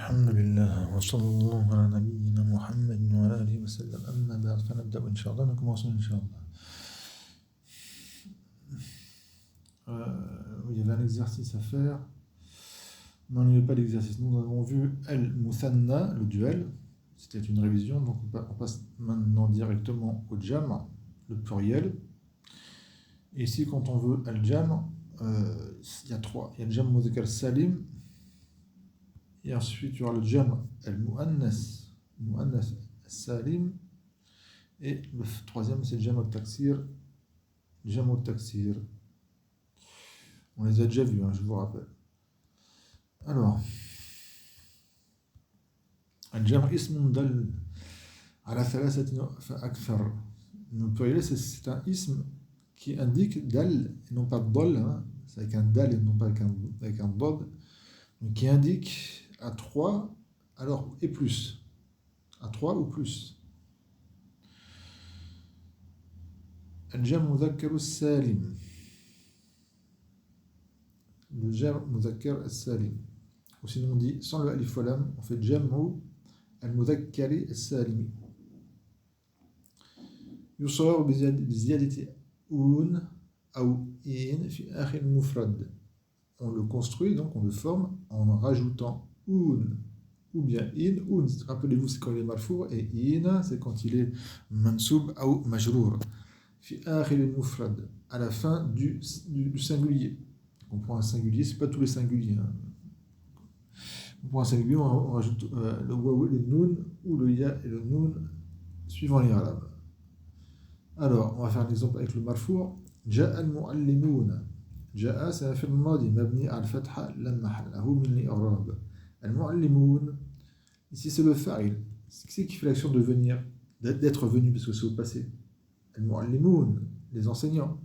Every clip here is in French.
الحمد لله وصلى الله على نبينا محمد وعلى آله وسلم أما بعد فنبدأ إن شاء الله نكمل إن شاء الله. Il y avait un exercice à faire. Non, il n'y avait pas d'exercice. Nous avons vu Al-Muthanna, le duel. C'était une révision, donc on passe maintenant directement au Jam', le pluriel. Et ici, quand on veut Al-Jam', il y a trois. Il y a le Jam' Mudhakkar Salim. Et ensuite, il y aura le Jam' Al-Mu'annas Salim. Et le troisième, c'est le Jam' Al-Taksir. Jam' Al-Taksir. On les a déjà vus, je vous rappelle. Alors, Al-Jam' Ismun Dal ala thalathatin fa akthar. Le pluriel, c'est un ism qui indique Dal, et non pas Dal, c'est avec un Dal et non pas avec un Dod, qui indique à 3, alors et plus. À 3 ou plus. Al-Jam' Mudhakkar Salim. Le Jam' Mudhakkar Salim. Ou sinon on dit, sans le alif wa lam, on fait Jam'u al-Mudhakkari Salimi. Yusar biziyadati un ou in fi akhir mufrad. On le construit, donc on le forme en rajoutant un ou bien in. Un, rappelez-vous, c'est quand il est marfour, et in, c'est quand il est mansoub ou majrour. Fi akhir mufrad, à la fin du singulier. On prend un singulier, c'est pas tous les singuliers. On prend un singulier, on rajoute le waw et le noun, ou le ya et le noun, suivant les arabes. Alors, on va faire un exemple avec le marfour. Ja'a al-mu'allimoun. Ja'a, c'est un fi'l madi, mabni al-fatha, la mahalla lahu min al-i'rab. Al-mu'allimoun, ici c'est le fa'il. C'est qui fait l'action de venir, d'être venu, parce que c'est au passé. Al-mu'allimoun, les enseignants.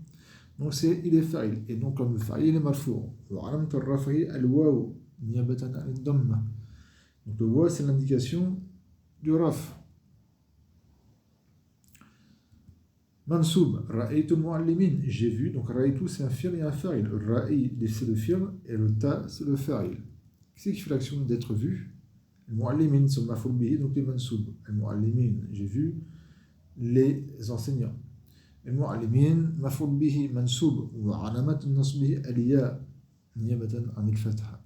Donc il est fa'il, et donc comme le fa'il il est marfour. Wa alamat al-raf'i al-waw niyabatan al-damma. Donc le waw c'est l'indication du raf. Mansoub, ra'aytu al-mu'allimin, j'ai vu, donc ra'aytu c'est un fi'l et un fa'il. Ra'i c'est le fi'l et le ta c'est le fa'il. Qui fait l'action d'être vu? Al-mu'allimin c'est maf'ul bihi, donc les mansoub. Al-mu'allimin, j'ai vu les enseignants. المعلمين مفعول به منصوب وعلامة نصبه الياء نيابة عن الفتحة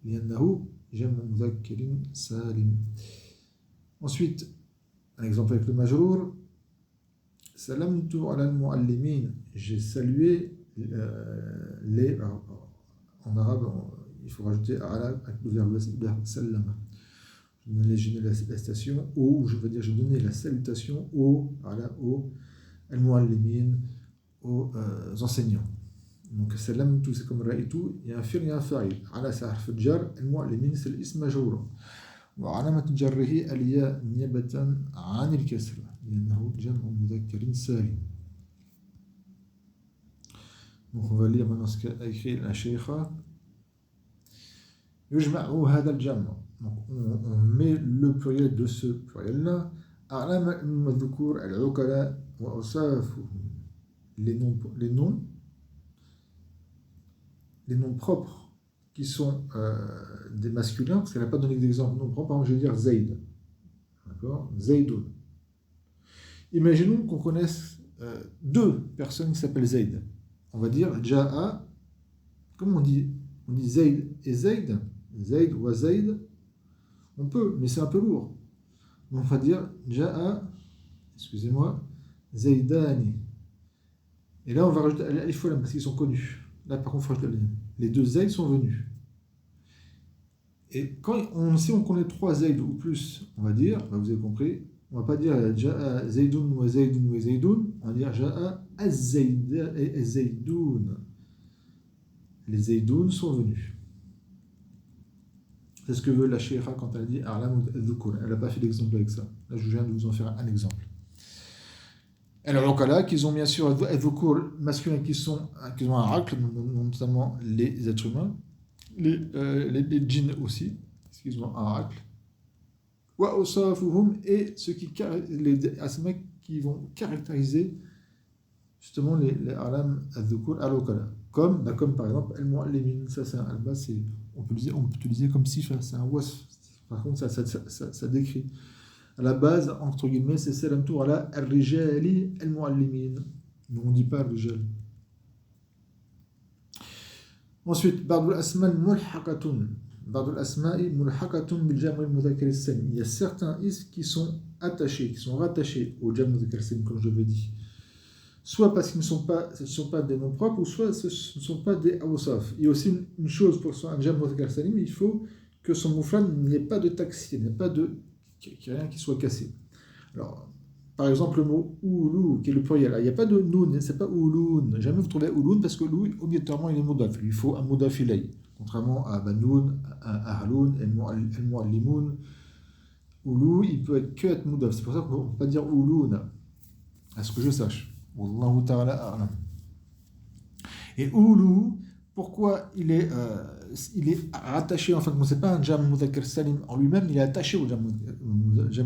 لأنه جمع مذكر سالم. Ensuite, un exemple avec le majrour. سلمت على المعلمين, j'ai salué les. En arabe, il faut rajouter ala avec le verbe salama. J'ai donné la salutation ou je veux dire j'ai donné la salutation au al-mu'allimin, aux enseignants. Donc, salam, tout c'est comme ra'aytu, il y a un fi'l et un fa'il. Ala c'est harf al-jar, al-mu'allimin c'est l'ism majrour. Wa alamat jarrihi al-ya niyabatan an al-kasra, لأنه جمع مذكر سالم. Donc, on va lire maintenant ce qu'a écrit la sheikha. Yujma'u hadha al-jam'. Donc, on met le pluriel de ce pluriel-là. A'lam al-madhkur al-ukala. Les noms propres qui sont des masculins, parce qu'elle n'a pas donné d'exemple nom propre. Par exemple, je vais dire Zayd. D'accord? Zaydoun. Imaginons qu'on connaisse deux personnes qui s'appellent Zayd. On va dire Ja'a. Comment on dit? On dit Zayd et Zayd. Zayd ou Zayd. On peut, mais c'est un peu lourd. Donc on va dire Ja'a. Excusez-moi. Zaydani. Et là, on va rajouter l'alif wa lam parce qu'ils sont connus. Là, par contre, il faut rajouter l'alif. Les deux Zayd sont venus. Et quand on connaît trois Zayd ou plus, on va dire, vous avez compris, on ne va pas dire Ja'a Zaydoun wa Zaydoun wa Zaydoun, on va dire Ja'a Az-Zaydoun. Les Zaydoun sont venus. C'est ce que veut la sheikha quand elle dit A'lam al-dhukur. Elle n'a pas fait d'exemple avec ça. Là, je viens de vous en faire un exemple. Alors, donc là, qu'ils ont bien sûr des cours masculins qui ont un racle, notamment les êtres humains, les djinns aussi, parce qu'ils ont un racle. Wa usafuhum, et les asma qui vont caractériser justement les alam al-dhukur al-ukala. Comme par exemple al-mu'allimin, ça c'est un alba, on peut utiliser comme sifa, c'est un wasf, Par contre, ça décrit. À la base, entre guillemets, c'est salam tour ala al-rijali al-muallimin. Mais on ne dit pas al-rijal. Ensuite, ba'd al-asma mulhaqatun. Ba'd al-asma'i mulhaqatun bil jam' al-mudhakkar as-salim. Il y a certains isms qui sont attachés, qui sont rattachés au jam' al-mudhakkar as-salim, comme je l'avais dit. Soit parce qu'ils ne sont pas des noms propres, ou soit ce ne sont pas des awsaf. Il y a aussi une chose pour un jam' al-mudhakkar as-salim, il faut que son mufrad n'ait pas de taksir, qu'il n'y ait rien qui soit cassé. Alors, par exemple, le mot oulou, qui est le pluriel, il n'y a pas de noun, c'est pas ouloun. Jamais vous trouvez ouloun parce que l'ou, obligatoirement, il est mudaf. Il faut un mudaf ilay. Contrairement à banoun, à ahloun, al-muallimoun. Oulou, il peut être que être mudaf. C'est pour ça qu'on ne peut pas dire ouloun, à ce que je sache. Wallahu ta'ala a'lam. Et oulou, pourquoi il est rattaché, enfin, ce n'est pas un jam mudhakkar salim en lui-même, il est attaché au jam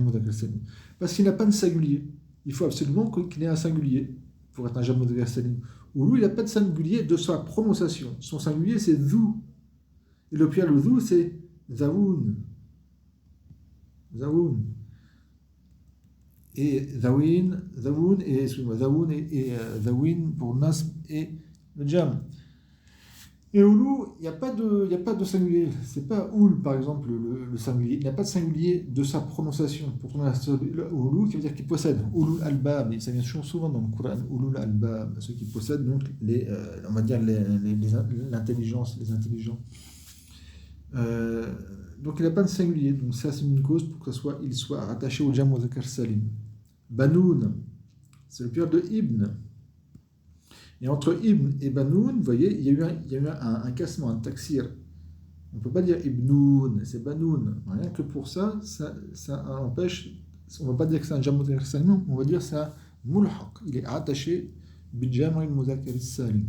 mudhakkar salim. Parce qu'il n'a pas de singulier. Il faut absolument qu'il ait un singulier pour être un jam mudhakkar salim. Ou lui, il n'a pas de singulier de sa prononciation. Son singulier, c'est dhou. Et le pluriel dhou, c'est dhaoun. Dhaoun. Et dhaoun et dhawin pour nasb et le jam. Et oulou, il n'y a pas de singulier. C'est pas oul, par exemple, le singulier. Il n'y a pas de singulier de sa prononciation. Pour oulou, qui veut dire qu'il possède. Oulou albab, et ça vient souvent dans le Coran. Oulou albab, ceux qui possèdent donc on va dire l'intelligence, les intelligents. Donc il n'a pas de singulier. Donc ça, c'est une cause pour qu'il soit rattaché au jam' mudhakkar salim. Banoun, c'est le pluriel de ibn. Et entre Ibn et Banoun, vous voyez, il y a eu un cassement, un taksir. On ne peut pas dire Ibnoun, c'est Banoun. Rien que pour ça empêche, on ne va pas dire que c'est un jam' mudhakkar salim, on va dire que c'est un mulhaq. Il est attaché bil jam' mudhakkar salim.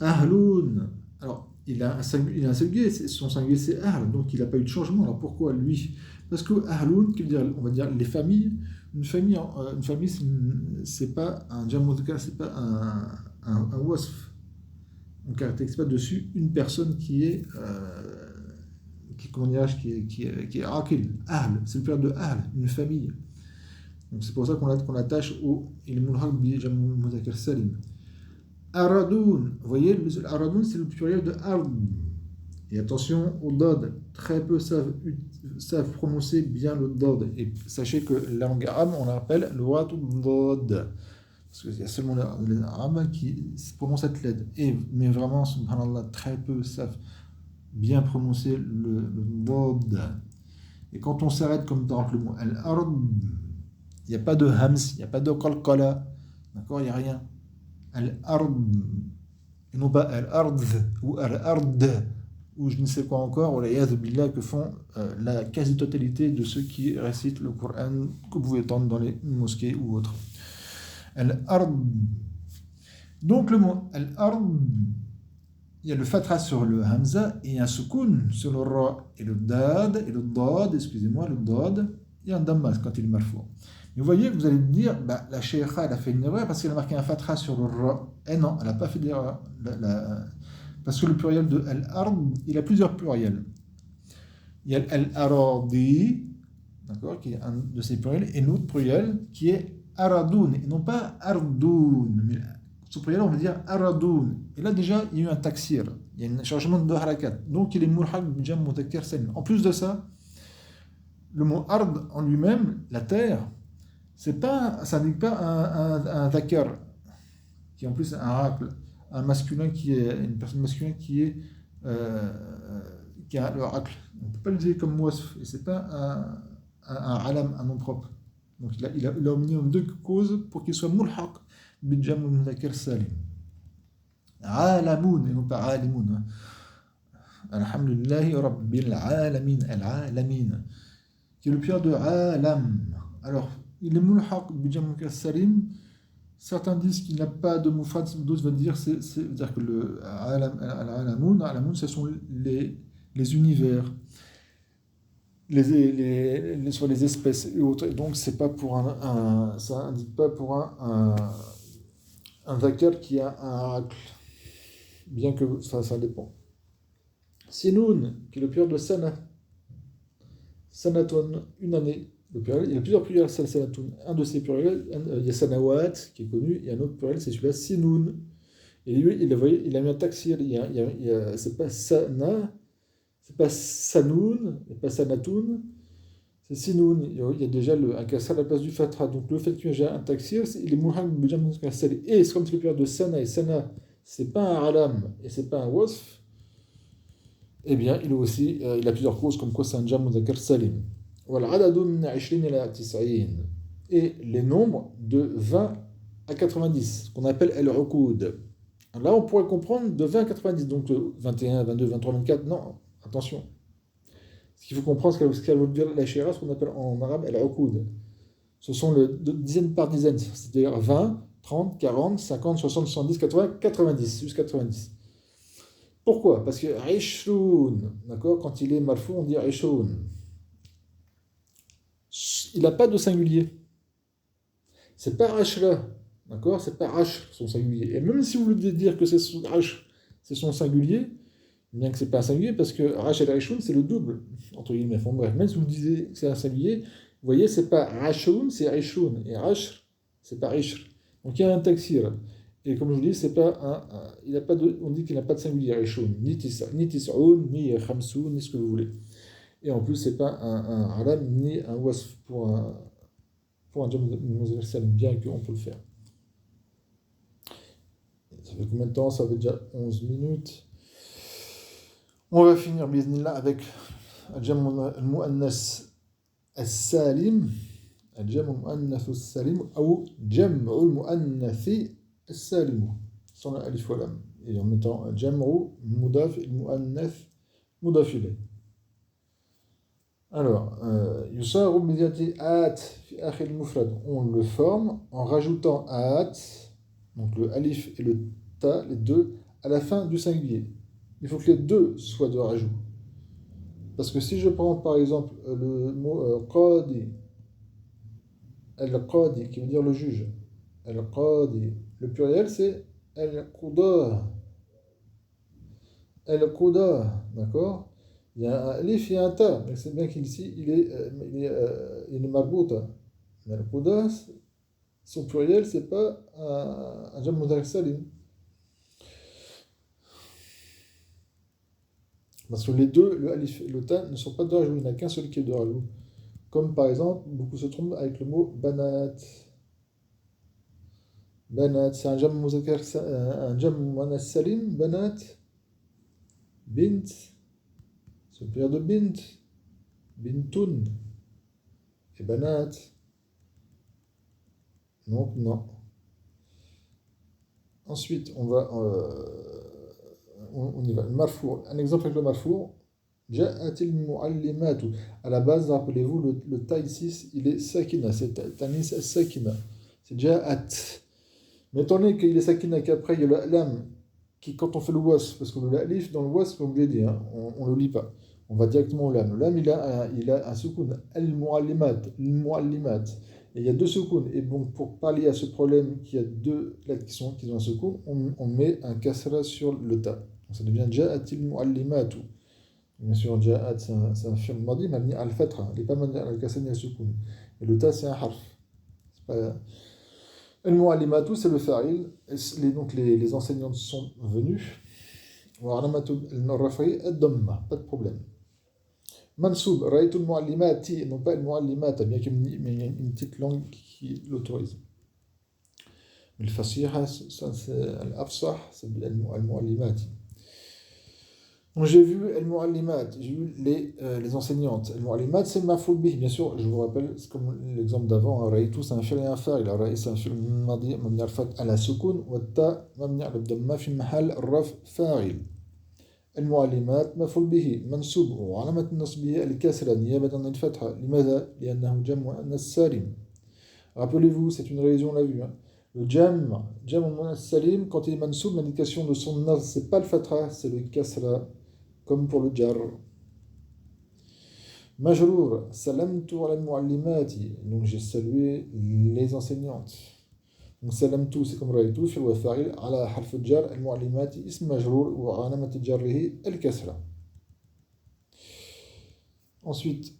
Ahloun, alors il a un singulier, son singulier c'est Ahl, donc il n'a pas eu de changement. Alors pourquoi lui? Parce que Ahloun, qui veut dire, on va dire les familles. Une famille, c'est pas un jam' mudhakkar, c'est pas un wasf. On ne caractérise pas dessus une personne qui est aqil, ahl, c'est le père de ahl, une famille. Donc c'est pour ça qu'on attache au mulhaq bi jam' mudhakkar salim. Aradoun, vous voyez, aradoun c'est le pluriel de ard. Et attention au dod, très peu savent prononcer bien le dod. Et sachez que la langue arabe, on l'appelle le watou dod. Parce qu'il y a seulement les arabes qui prononcent cette lettre. Mais vraiment, subhanallah, très peu savent bien prononcer le dod. Et quand on s'arrête comme dans le mot al-ard, il n'y a pas de hams, il n'y a pas de qalqala. D'accord, il n'y a rien. Al-ard. Et non pas al-ard ou al-ard. Ou je ne sais quoi encore, que font la quasi-totalité de ceux qui récitent le Coran que vous pouvez entendre dans les mosquées ou autres. Al-ard. Donc le mot al-ard, il y a le fatha sur le hamza et un soukoun sur le ra et le dad, le dad, il y a un dammas quand il est marfou. Mais vous voyez, vous allez me dire, la sheikha, elle a fait une erreur parce qu'elle a marqué un fatha sur le ra. Et non, elle n'a pas fait d'erreur. Parce que le pluriel de al-ard, il a plusieurs pluriels. Il y a al-aradi, d'accord, qui est un de ces pluriels, et un autre pluriel qui est aradoun, et non pas ardoun. Mais ce pluriel, on va dire aradoun. Et là, déjà, il y a eu un taksir, il y a un changement de harakat. Donc, il est mulhaq bi jam' mudhakkar salim. En plus de ça, le mot ard en lui-même, la terre, ça n'indique pas un dhakar, qui est en plus un racle. Une personne masculine qui a le racle. On ne peut pas le dire comme wasf, et ce n'est pas un alam, un nom propre. Donc il a au minimum deux causes pour qu'il soit mulhaq bil jam' mudhakkar salim. Alamoun, et non pas alimoun. Alhamdulillahi rabbil alamin, al-alamin, qui est le pluriel de alam. Alors, il est mulhaq bil jam' mudhakkar salim. Certains disent qu'il n'a pas de mufrad, d'autres vont dire c'est-à-dire que le alamoun, ce sont les univers, sur les espèces et autres. Et donc c'est pas pour ça indique pas pour un dhakar qui a un racle, bien que ça dépend. Sinoun, qui est le pluriel de sana, Sanatun, une année. Le pluriel, il y a plusieurs pluriels, sanatun. Un de ces pluriels, il y a sanawat, qui est connu, et un autre pluriel, c'est celui-là, sinoun. Et lui, il a mis un taxir, c'est pas sana, c'est pas sanoun, et pas sanatoun, c'est sinoun. Il y a déjà un kasra à la place du fatra. Donc le fait qu'il y ait un taxir, il est muham bijam kasali. Et c'est comme c'est le pluriel de sana, et sana, c'est pas un alam, et c'est pas un wasf, eh bien, il a plusieurs causes, comme quoi c'est un jam mudhakkar salim. والعدد من 20 إلى 90. Et les nombres de 20 à 90, qu'on appelle al-uqud. Là, on pourrait comprendre de 20 à 90, donc 21, 22, 23, 24. Non, attention. Ce qu'il faut comprendre, ce qu'elle veut dire la shira, ce qu'on appelle en arabe al-uqud. Ce sont de dizaine par dizaine, c'est-à-dire 20, 30, 40, 50, 60, 70, 80, 90, jusqu'à 90. Pourquoi? Parce que Aishoun, d'accord, quand il est marfou, on dit Aishoun. Il n'a pas de singulier. C'est pas Ashra, d'accord? C'est pas Ashr, son singulier. Et même si vous voulez dire que c'est son Ashr, c'est son singulier, bien que c'est pas un singulier, parce que Ash et Aishoun, c'est le double, entre guillemets. Enfin, bref, même si vous disiez que c'est un singulier, vous voyez, c'est pas Ashoun, c'est Aishoun. Et Ashr, c'est pas Ishr. Donc il y a un taksir. Et comme je vous dis, c'est pas il a pas de, on dit qu'il n'a pas de singulier Aishoun, ni Tis'oun, ni Khamsoun, ni ce que vous voulez. Et en plus, c'est pas un alam, ni un wasf pour un jam muzakkar, bien qu'on peut le faire. Ça fait combien de temps? Ça fait déjà 11 minutes. On va finir, bismillah, avec al-jam al-mu'annas al-salim, al-jam al-mu'annas al-salim, ou jam al-mu'annas al-salim, sans la alif wa lam. Et en mettant jam mudaf al-mu'annas mudaf ilayh. Alors, yusaru bidiyati at fi akhir al-mufrad. On le forme en rajoutant at, donc le alif et le ta, les deux, à la fin du singulier. Il faut que les deux soient de rajout. Parce que si je prends par exemple le mot qadi, al-qadi, qui veut dire le juge, al-qadi, le pluriel c'est al-qudah, al-qudah, d'accord? Il y a un alif, il y a un ta, mais c'est bien qu'ici il est marbouta. Mais al-qudah, son pluriel c'est pas un jam mudhakkar salim. Parce que les deux, le alif et le ta, ne sont pas de rajout, il n'y en a qu'un seul qui est de rajout. Comme par exemple, beaucoup se trompent avec le mot banat. Banat, c'est un jam muzakkar, un jam muannas salim, banat, bint, c'est le pluriel de bint, bintun, et banat. Donc non. Ensuite, on y va. Le marfour, un exemple avec le marfour. Ja'atil mu'allimatu. À la base, rappelez-vous, le ta ici, il est sakina, c'est tanis sakina. C'est ja'at. Mais étant donné qu'il est sakina, qu'après il y a le lam, qui quand on fait le wasf, parce que le alif dans le wasf, comme je l'ai dit, hein, on ne le lit pas. On va directement au lam. Le lam, il a un soukoun, al-mu'allimat, al-mu'allimat. Et il y a deux soukoun. Et bon, pour pallier à ce problème qu'il y a deux lettres qui ont un soukoun, on met un kasra sur le ta. Donc ça devient ja'atil mu'allimatu. Bien sûr, ja'at, c'est un fi'l madi mabni al-fatra. Il n'est pas mabni al-kasani al-soukoun. Et le ta, c'est un harf. C'est pas... Al-mu'allimatu, c'est le fa'il. Donc les enseignantes sont venues. Wa alamatu al-rafa'i ad-damma. Pas de problème. Mansoub, ra'aytu al-mu'allimati, non pas al-mu'allimata, bien qu'il y ait une petite langue qui l'autorise. Mais le fasiha, c'est al-afsah, c'est al-mu'allimati. Donc j'ai vu al-mu'allimat, j'ai vu les enseignantes. Al-mu'allimat, c'est maf'ul bih, bien sûr, je vous rappelle, c'est comme l'exemple d'avant, ra'aytu, c'est un fi'l et un fa'il, ra'ay, c'est un fi'l madi, mabni al-fath ala sukun, wa ta, mabni al-damma fi mahal raf fa'il. المعلمات مفعول به منصوب وعلامة نصبه الكسرة نيابة عن الفتحة لماذا؟ لأنه جمع مؤنث سالم. Rappelez-vous, c'est une révision, on l'a vu. Hein. Le jam mؤنث salim, quand il est mansoub, l'indication de son nas, c'est pas le fatra, c'est le kasra, comme pour le jar. Majrour, salamtu ala al-muallimati, donc j'ai salué les enseignantes. Donc salamtu, c'est comme ra'aytu, fi wa fa'il, ala harf al-jar, al-muallimati, ism majrour, wa alamat jarrihi, al-kasra. Ensuite,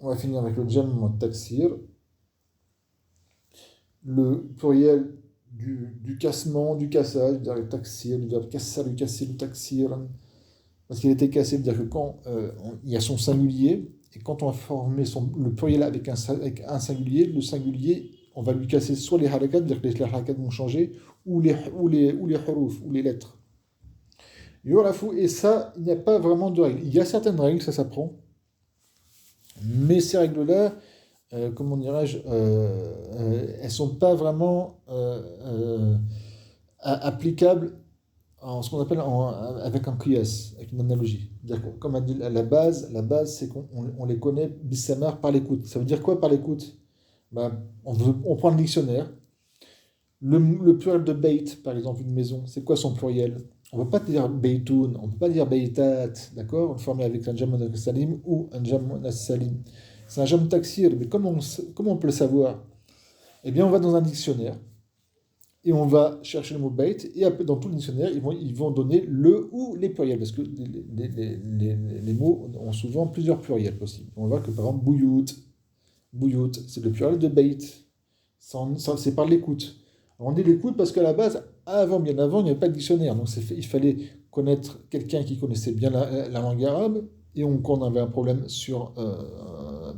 on va finir avec le jam taksir, le pluriel du cassement, du cassage, c'est-à-dire le taksir, du verbe kassar, du kassir, du taksir, parce qu'il était cassé, c'est-à-dire que quand il y a son singulier, et quand on va former le pluriel avec avec un singulier, le singulier, on va lui casser soit les harakat, c'est-à-dire que les harakat vont changer, ou les huruf, ou les lettres. Et ça, il n'y a pas vraiment de règles. Il y a certaines règles, ça s'apprend, mais ces règles-là, comment dirais-je, elles ne sont pas vraiment applicables en ce qu'on appelle avec un qiyas, avec une analogie. C'est-à-dire comme a dit la base c'est qu'on les connaît bissamar par l'écoute. Ça veut dire quoi par l'écoute? Ben, on prend le dictionnaire. Le pluriel de beit, par exemple, une maison, c'est quoi son pluriel? On ne peut pas dire beitoun, on ne peut pas dire beitat, d'accord? Formé avec un jam salim ou un jam salim. C'est un jam taksir, mais comment on peut le savoir? Eh bien, on va dans un dictionnaire et on va chercher le mot bait, et après, dans tout le dictionnaire, ils vont donner le ou les pluriels, parce que les mots ont souvent plusieurs pluriels possibles. On voit que par exemple, bouyout, c'est le pluriel de bait, c'est par l'écoute. Alors, on dit l'écoute parce qu'à la base, bien avant, il n'y avait pas de dictionnaire, donc il fallait connaître quelqu'un qui connaissait bien la langue arabe, et quand on avait un problème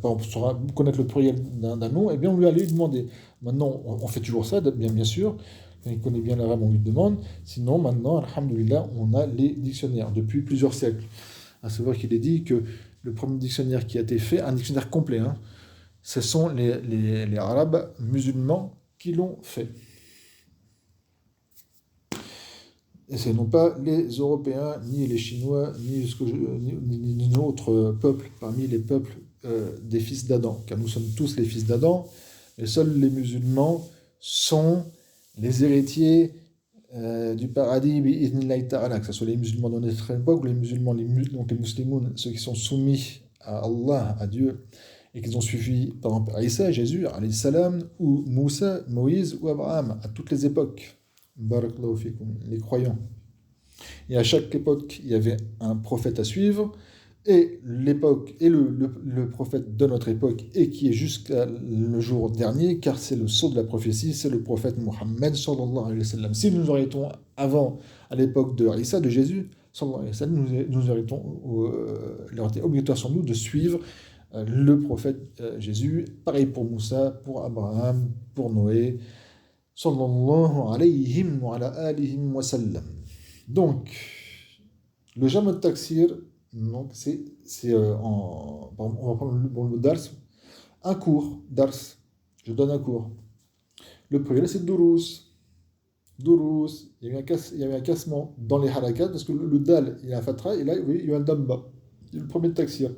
par exemple, connaître le pluriel d'un nom, eh bien on lui allait lui demander. Maintenant, on fait toujours ça, bien sûr. Quand il connaît bien l'arabe, on lui demande. Sinon, maintenant, alhamdoulilah, on a les dictionnaires depuis plusieurs siècles. À savoir qu'il est dit que le premier dictionnaire qui a été fait, un dictionnaire complet, hein, ce sont les Arabes musulmans qui l'ont fait. Et ce non pas les Européens, ni les Chinois, ni d'autres peuples parmi les peuples des fils d'Adam, car nous sommes tous les fils d'Adam, et seuls les musulmans sont les héritiers du paradis, bi'idhnillahi ta'ala, que ce soit les musulmans de notre époque, ou les musulmans, donc les musulmans, ceux qui sont soumis à Allah, à Dieu, et qu'ils ont suivi, par exemple, Isa, Jésus, alayhi salam, ou Moussa, Moïse, ou Abraham, à toutes les époques. Barakallahu fikum, les croyants. Et à chaque époque, il y avait un prophète à suivre, et l'époque, et le prophète de notre époque, et qui est jusqu'à le jour dernier, car c'est le sceau de la prophétie, c'est le prophète Mohammed, sallallahu alayhi wa sallam. Si nous arrêtons avant, à l'époque de Isa, de Jésus, sallallahu alayhi wa sallam, nous arrêtons, il aurait été obligatoire sur nous de suivre le prophète Jésus. Pareil pour Moussa, pour Abraham, pour Noé, sallallahu alayhi wa alihim wa sallam. Donc, le Jam Taksir, donc on va prendre le mot dars, un cours, dars, je donne un cours. Le premier, c'est durus. Durus, il y avait un cassement dans les harakat, parce que le dal, il y a un fatra, et là, vous voyez, il y a un damma. C'est le premier taksir.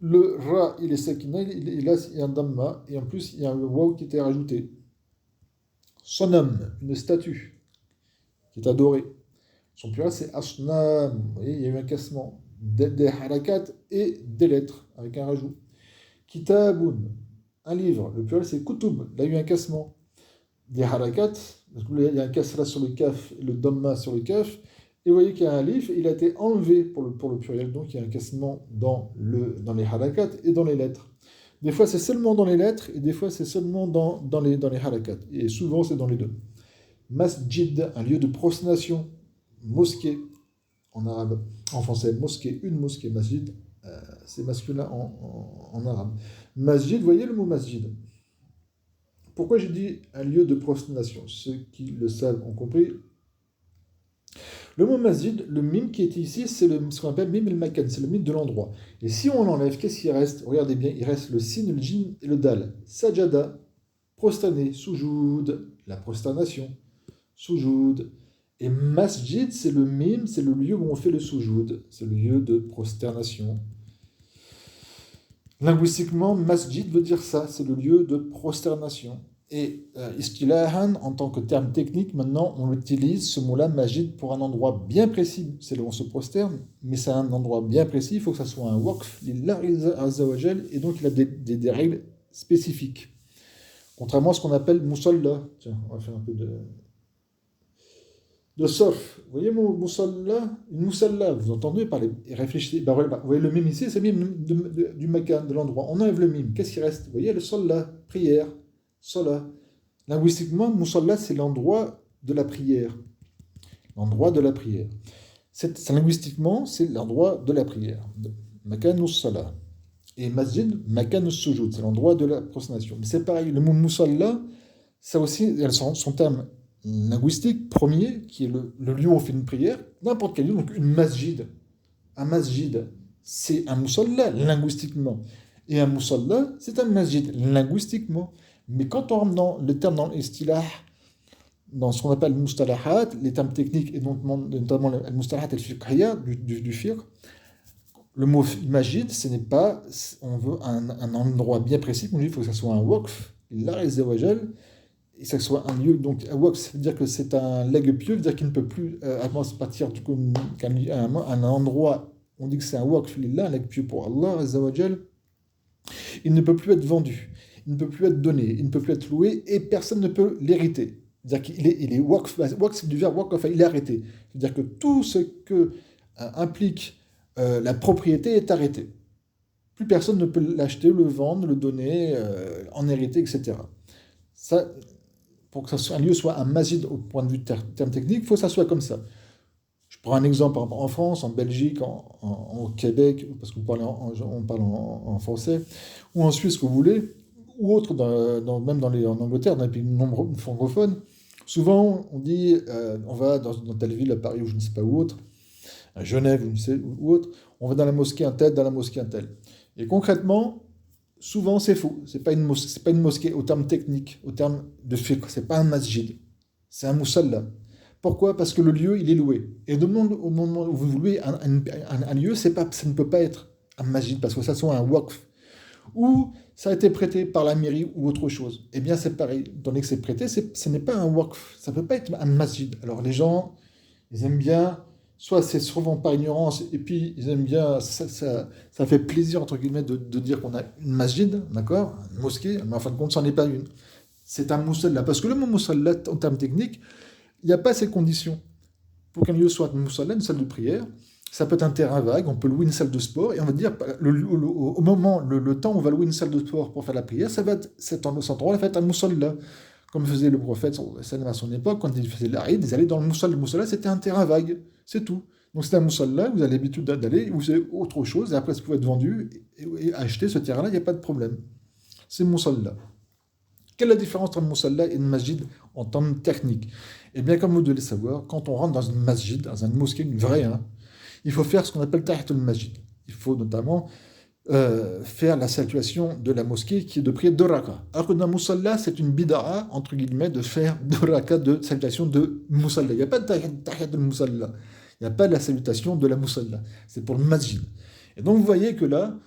Le ra, il est sakina, là, il y a un damma, et en plus, il y a un waw qui était rajouté. Sonam, une statue, qui est adorée. Son pluriel, c'est ashnam. Vous voyez, il y a eu un cassement des harakat et des lettres, avec un rajout. Kitabun, un livre. Le pluriel, c'est kutub. Là, il y a eu un cassement des harakat. Il y a un kasra sur le kaf et le damma sur le kaf. Et vous voyez qu'il y a un livre, il a été enlevé pour le pluriel. Donc, il y a un cassement dans les harakat et dans les lettres. Des fois, c'est seulement dans les lettres, et des fois, c'est seulement dans les harakat. Et souvent, c'est dans les deux. Masjid, un lieu de prosternation. Mosquée, en arabe. En français, mosquée, une mosquée. Masjid, c'est masculin en arabe. Masjid, vous voyez le mot masjid. Pourquoi j'ai dit un lieu de prosternation? Ceux qui le savent ont compris. Le mot masjid, le mime qui est ici, c'est ce qu'on appelle mime el-makan, c'est le mime de l'endroit. Et si on l'enlève, qu'est-ce qu'il reste? Regardez bien, il reste le sin, le jin et le dal. Sajada, prosterné, soujoud, la prosternation, soujoud. Et masjid, c'est le mime, c'est le lieu où on fait le soujoud, c'est le lieu de prosternation. Linguistiquement, masjid veut dire ça, c'est le lieu de prosternation. Et istilahan, en tant que terme technique, maintenant, on utilise ce mot-là, masjid, pour un endroit bien précis. C'est là où on se prosterne, mais c'est un endroit bien précis. Il faut que ça soit un waqf, lillah azza wa jal, et donc il a des règles spécifiques. Contrairement à ce qu'on appelle musalla. Tiens, on va faire un peu de... de surf. Vous voyez mon musalla, une musalla, vous entendez parler, et réfléchissez. Ben voilà, vous voyez le mime ici, c'est le mime du makan, de l'endroit. On enlève le mime. Qu'est-ce qui reste? Vous voyez le salla, prière, salla. Linguistiquement, musalla, c'est l'endroit de la prière. L'endroit de la prière. Linguistiquement, c'est l'endroit de la prière. Makan ou salla. Et masjid, makan ou sujud, c'est l'endroit de la prosternation. Mais c'est pareil, le mot musalla, ça aussi, son terme linguistique premier, qui est le lieu où on fait une prière, n'importe quel lieu, donc une masjid. Un masjid, c'est un musalla linguistiquement. Et un musalla, c'est un masjid linguistiquement. Mais quand on rentre dans le terme dans l'istilah, dans ce qu'on appelle le mustalahat, les termes techniques, et notamment le mustalahat al-fiqhiyya du fiqh, le mot masjid, ce n'est pas, on veut un endroit bien précis, il faut que ce soit un waqf, Allah Azza wa Jal, et que ce soit un lieu, donc un waqf, ça veut dire que c'est un legs pieux, c'est-à-dire qu'il ne peut plus, à partir un endroit, on dit que c'est un waqf lillah, un legs pieux pour Allah Azza wa Jal, il ne peut plus être vendu, il ne peut plus être donné, il ne peut plus être loué, et personne ne peut l'hériter. C'est-à-dire qu'il est waqf, waqf c'est du verbe waqf, il est arrêté. C'est-à-dire que tout ce que implique la propriété est arrêté. Plus personne ne peut l'acheter, le vendre, le donner, en hériter, etc. Ça, pour que un lieu soit un masjid au point de vue terme technique, il faut que ça soit comme ça. Je prends un exemple en France, en Belgique, au Québec, parce qu'on parle on parle en français, ou en Suisse, que vous voulez, ou autre, même en Angleterre, dans les pays nombreux francophones. Souvent, on dit, on va dans telle ville, à Paris ou je ne sais pas où autre, à Genève ou autre, on va dans la mosquée un tel, dans la mosquée un tel. Et concrètement, souvent c'est faux. C'est pas une mosquée au terme technique, au terme de fiqh. C'est pas un masjid, c'est un musalla. Pourquoi? Parce que le lieu, il est loué. Et au moment où vous louez un lieu, ça ne peut pas être un masjid, parce que ça soit un waqf. Ou ça a été prêté par la mairie ou autre chose. Eh bien, c'est pareil. Tandis que c'est prêté, ce n'est pas un waqf. Ça ne peut pas être un masjid. Alors les gens, ils aiment bien, soit c'est souvent par ignorance, et puis ils aiment bien, ça fait plaisir, entre guillemets, de dire qu'on a une masjid, d'accord? Une mosquée, mais en fin de compte, ça n'en est pas une. C'est un musalla. Parce que le mot musalla, en termes techniques, il n'y a pas ces conditions. Pour qu'un lieu soit un musalla, une salle de prière, ça peut être un terrain vague, on peut louer une salle de sport, et on va dire, au moment, le temps où on va louer une salle de sport pour faire la prière, ça va être, cet endroit va être un musalla. Comme faisait le prophète à son époque, quand il faisait l'Aïd, ils allaient dans le musalla. Le musalla, c'était un terrain vague, c'est tout. Donc c'est un musalla, vous avez l'habitude d'aller, vous avez autre chose, et après ça peut être vendu et acheter ce terrain-là, il n'y a pas de problème. C'est musalla. Quelle est la différence entre un musalla et une masjid en termes techniques? Eh bien, comme vous devez le savoir, quand on rentre dans une masjid, dans une mosquée, une vraie, hein, il faut faire ce qu'on appelle tahiyatul masjid. Il faut notamment faire la salutation de la mosquée qui est de prier 2 raka. Alors que dans Musalla, c'est une bid'a, entre guillemets, de faire 2 raka de salutation de Musalla. Il n'y a pas de tahiyat de Musalla. Il n'y a pas de la salutation de la Musalla. C'est pour le masjid. Et donc vous voyez que là,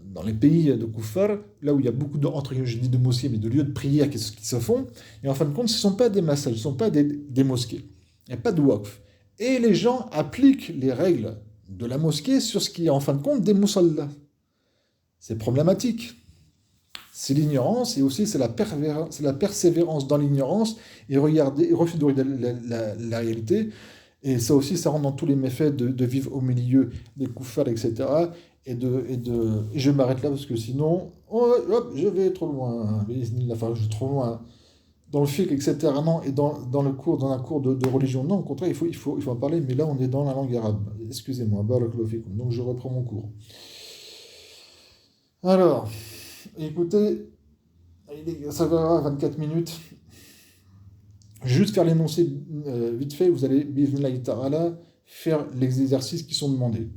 dans les pays de Koufar, là où il y a beaucoup entre guillemets, je dis de mosquées, mais de lieux de prière qui se font, et en fin de compte, ce ne sont pas des massages, ce ne sont pas des mosquées. Il n'y a pas de waqf. Et les gens appliquent les règles de la mosquée sur ce qui est en fin de compte des musallas. C'est problématique. C'est l'ignorance et aussi c'est la persévérance dans l'ignorance et refuser de regarder la réalité. Et ça aussi, ça rentre dans tous les méfaits de vivre au milieu des koufars, etc. Et je m'arrête là parce que sinon, hop, je vais trop loin. Enfin, je vais trop loin dans le fiqh, etc. Non, et dans un cours de religion. Non, au contraire, il faut en parler, mais là, on est dans la langue arabe. Excusez-moi, barakallahu fikum. Donc, je reprends mon cours. Alors, écoutez, ça va 24 minutes. Juste faire l'énoncé vite fait, vous allez, bismillahi ta'ala, faire les exercices qui sont demandés.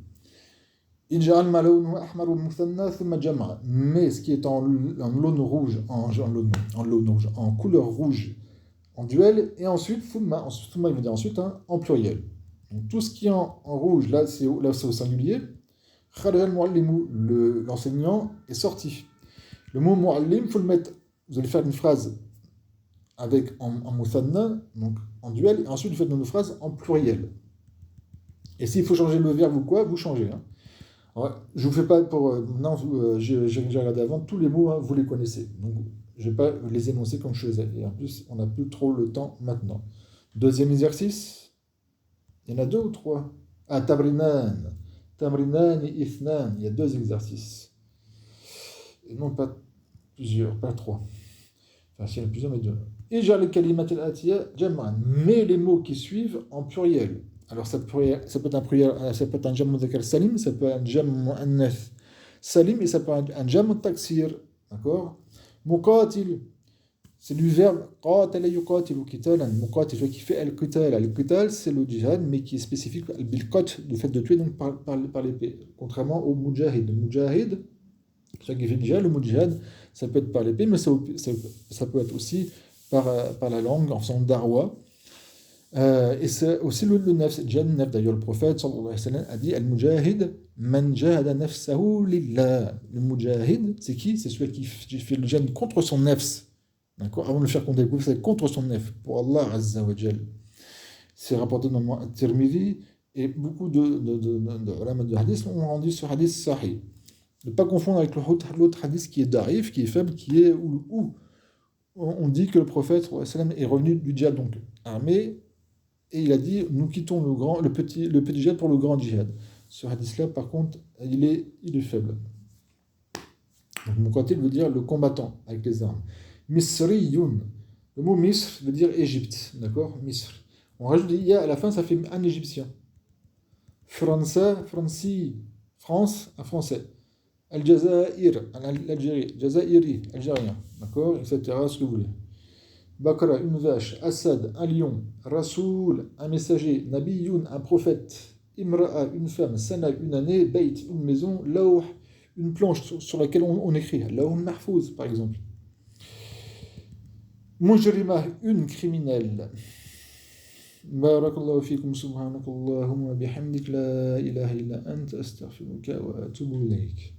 Ij'al ma lawnuhu ahmaru muthanna thumma jama'a. Mais ce qui est en laune rouge, en couleur rouge, en duel, et ensuite, thumma, il veut dire ensuite, hein, en pluriel. Donc tout ce qui est en rouge, là c'est au singulier. Kharaja al-muallimu, l'enseignant est sorti. Le mot muallim, il faut le mettre, vous allez faire une phrase avec en muthanna, donc en duel, et ensuite vous faites une phrase en pluriel. Et s'il faut changer le verbe ou quoi, vous changez. Hein. Alors, je ne vous fais pas pour. Non, j'ai regardé avant, tous les mots, hein, vous les connaissez. Donc, je ne vais pas les énoncer comme je faisais. Et en plus, on n'a plus trop le temps maintenant. Deuxième exercice. Il y en a deux ou trois? Ah, tabrinan. Tabrinan et ithnan. Il y a deux exercices. Et non pas plusieurs, pas trois. Enfin, s'il y en a plusieurs, mais deux. Ij'al al-kalimat al-atiya jam'an. Mets les mots qui suivent en pluriel. Alors, ça peut être un pluriel, ça peut être un jam' mudhakkar salim, ça peut être un jam' mu'annath salim, et ça peut être un jam' taksir. D'accord? Muqatil. C'est du verbe qatala yuqatilu qitalan. Muqatil, qui fait al-qital. Al-qital, c'est le djihad, mais qui est spécifique bil-qat, le fait de tuer donc par l'épée. Contrairement au mujahid. Le mujahid, celui qui fait le djihad, le mot djihad, ça peut être par l'épée, mais ça peut être aussi par la langue, en faisant darwa. Et c'est aussi le nafs, djihad nafs. D'ailleurs, le prophète sallallahu alayhi wa sallam a dit al-mujahid man jahada nafsahu lillah. Le mujahid, c'est qui? C'est celui qui fait le djihad contre son nafs. D'accord? Avant de le faire contre les coups, c'est contre son nef, pour Allah Azza wa Jal. C'est rapporté dans le Tirmidhi, et beaucoup de ulama de hadith ont rendu ce hadith sahih. Ne pas confondre avec l'autre hadith qui est darif, qui est faible, qui est où on dit que le prophète sallallahu alayhi wa sallam est revenu du djihad, donc armé, et il a dit nous quittons le petit djihad pour le grand djihad. Ce hadith-là, par contre, il est faible. Donc, mon côté veut dire le combattant avec les armes. Misriyun. Le mot Misr veut dire Égypte. D'accord? Misr. On rajoute des IA à la fin, ça fait un égyptien. França, Franci. France, un français. Al-Jazair, l'Algérie. Jazairi, algérien. D'accord? Etc. Ce que vous voulez. Bakra, une vache. Assad, un lion. Rasoul, un messager. Nabiyun, un prophète. Imra'a, une femme. Sana, une année. Beit, une maison. Lawh, une planche sur laquelle on écrit. Lawh mahfouz, par exemple. مجرمة une criminelle. بارك الله فيكم سبحانك اللهم وبحمدك لا إله إلا أنت أستغفرك وأتوب إليك